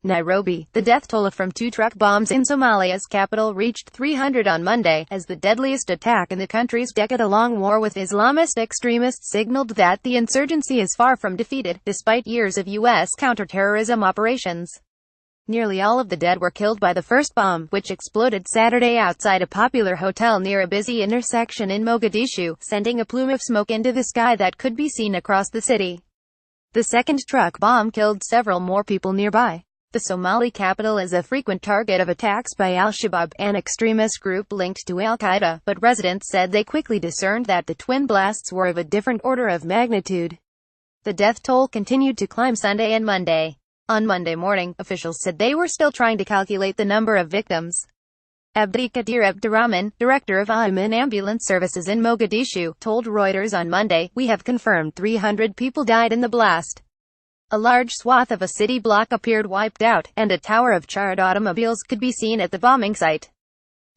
Nairobi. The death toll from two truck bombs in Somalia's capital reached 300 on Monday, as the deadliest attack in the country's decade-long war with Islamist extremists signaled that the insurgency is far from defeated, despite years of U.S. counterterrorism operations. Nearly all of the dead were killed by the first bomb, which exploded Saturday outside a popular hotel near a busy intersection in Mogadishu, sending a plume of smoke into the sky that could be seen across the city. The second truck bomb killed several more people nearby. The Somali capital is a frequent target of attacks by al-shabab, an extremist group linked to al-Qaeda, but residents said they quickly discerned that the twin blasts were of a different order of magnitude. The death toll continued to climb Sunday and Monday. On Monday morning, officials said they were still trying to calculate the number of victims. Abdikadir Abdurrahman, director of Ayman Ambulance Services in Mogadishu, told Reuters on Monday, "We have confirmed 300 people died in the blast. A large swath of a city block appeared wiped out, and a tower of charred automobiles could be seen at the bombing site."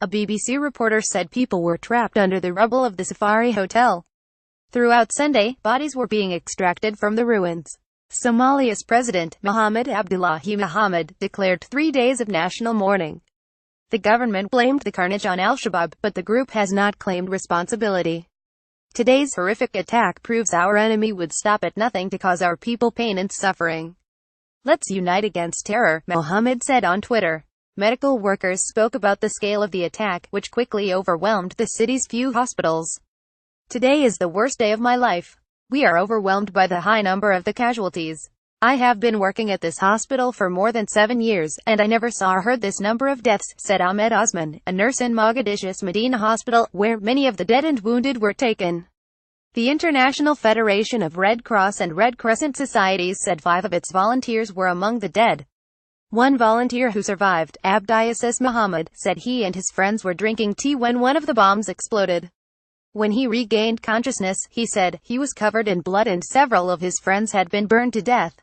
A BBC reporter said people were trapped under the rubble of the Safari Hotel. Throughout Sunday, bodies were being extracted from the ruins. Somalia's president, Mohamed Abdullahi Mohamed, declared 3 days of national mourning. The government blamed the carnage on al-Shabab, but the group has not claimed responsibility. "Today's horrific attack proves our enemy would stop at nothing to cause our people pain and suffering. Let's unite against terror," Mohamed said on Twitter. Medical workers spoke about the scale of the attack, which quickly overwhelmed the city's few hospitals. "Today is the worst day of my life. We are overwhelmed by the high number of the casualties. I have been working at this hospital for more than 7 years, and I never saw or heard this number of deaths," said Ahmed Osman, a nurse in Mogadishu's Medina Hospital, where many of the dead and wounded were taken. The International Federation of Red Cross and Red Crescent Societies said 5 of its volunteers were among the dead. One volunteer who survived, Abdiasis Muhammad, said he and his friends were drinking tea when one of the bombs exploded. When he regained consciousness, he said, he was covered in blood and several of his friends had been burned to death.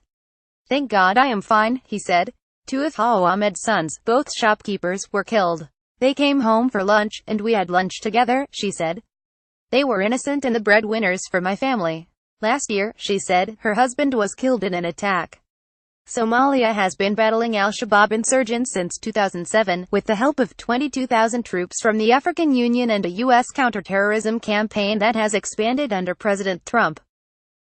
"Thank God I am fine," he said. 2 of Ahmed's sons, both shopkeepers, were killed. "They came home for lunch, and we had lunch together," she said. "They were innocent and the breadwinners for my family." Last year, she said, her husband was killed in an attack. Somalia has been battling al-Shabab insurgents since 2007, with the help of 22,000 troops from the African Union and a U.S. counterterrorism campaign that has expanded under President Trump.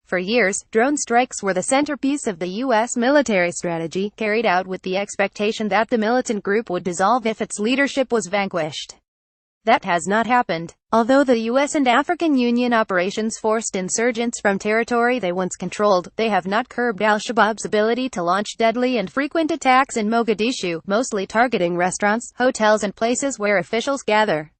For years, drone strikes were the centerpiece of the U.S. military strategy, carried out with the expectation that the militant group would dissolve if its leadership was vanquished. That has not happened. Although the U.S. and African Union operations forced insurgents from territory they once controlled, they have not curbed al-Shabab's ability to launch deadly and frequent attacks in Mogadishu, mostly targeting restaurants, hotels and places where officials gather.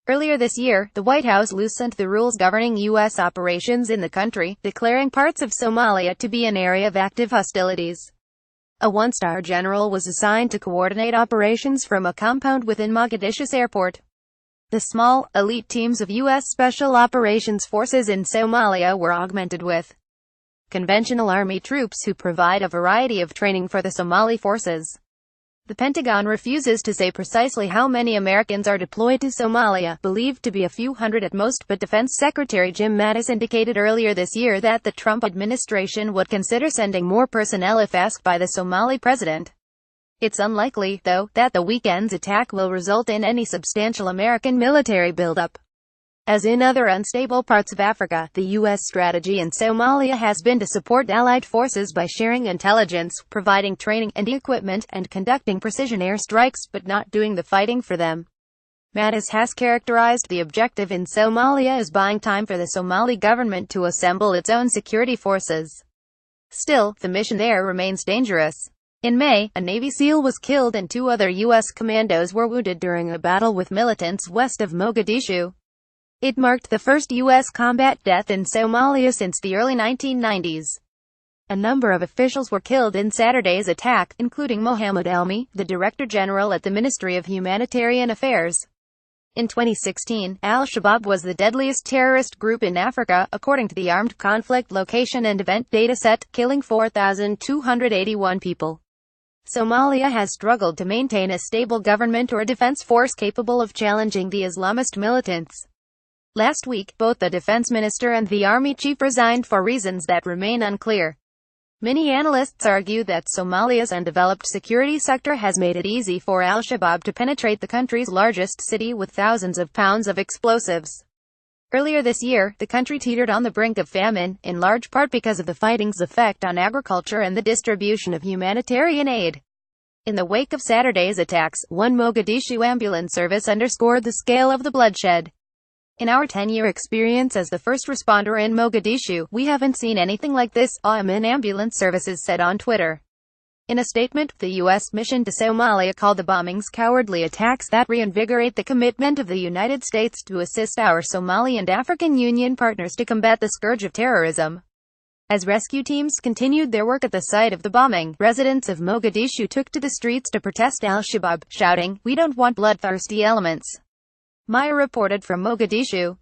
Earlier this year, the White House loosened the rules governing U.S. operations in the country, declaring parts of Somalia to be an area of active hostilities. A one-star general was assigned to coordinate operations from a compound within Mogadishu's airport. The small, elite teams of U.S. Special Operations Forces in Somalia were augmented with conventional army troops who provide a variety of training for the Somali forces. The Pentagon refuses to say precisely how many Americans are deployed to Somalia, believed to be a few hundred at most, but Defense Secretary Jim Mattis indicated earlier this year that the Trump administration would consider sending more personnel if asked by the Somali president. It's unlikely, though, that the weekend's attack will result in any substantial American military buildup. As in other unstable parts of Africa, the U.S. strategy in Somalia has been to support allied forces by sharing intelligence, providing training and equipment, and conducting precision airstrikes, but not doing the fighting for them. Mattis has characterized the objective in Somalia as buying time for the Somali government to assemble its own security forces. Still, the mission there remains dangerous. In May, a Navy SEAL was killed and 2 other U.S. commandos were wounded during a battle with militants west of Mogadishu. It marked the first U.S. combat death in Somalia since the early 1990s. A number of officials were killed in Saturday's attack, including Mohammed Elmi, the Director General at the Ministry of Humanitarian Affairs. In 2016, al-Shabab was the deadliest terrorist group in Africa, according to the Armed Conflict Location and Event Dataset, killing 4,281 people. Somalia has struggled to maintain a stable government or defense force capable of challenging the Islamist militants. Last week, both the defense minister and the army chief resigned for reasons that remain unclear. Many analysts argue that Somalia's undeveloped security sector has made it easy for al-shabab to penetrate the country's largest city with thousands of pounds of explosives. Earlier this year, the country teetered on the brink of famine, in large part because of the fighting's effect on agriculture and the distribution of humanitarian aid. In the wake of Saturday's attacks, one Mogadishu ambulance service underscored the scale of the bloodshed. In our 10-year experience as the first responder in Mogadishu, we haven't seen anything like this, Amin Ambulance Services said on Twitter. In a statement, the U.S. mission to Somalia called the bombings cowardly attacks that reinvigorate the commitment of the United States to assist our Somali and African Union partners to combat the scourge of terrorism. As rescue teams continued their work at the site of the bombing, residents of Mogadishu took to the streets to protest al-Shabab, shouting, "We don't want bloodthirsty elements." Maya reported from Mogadishu.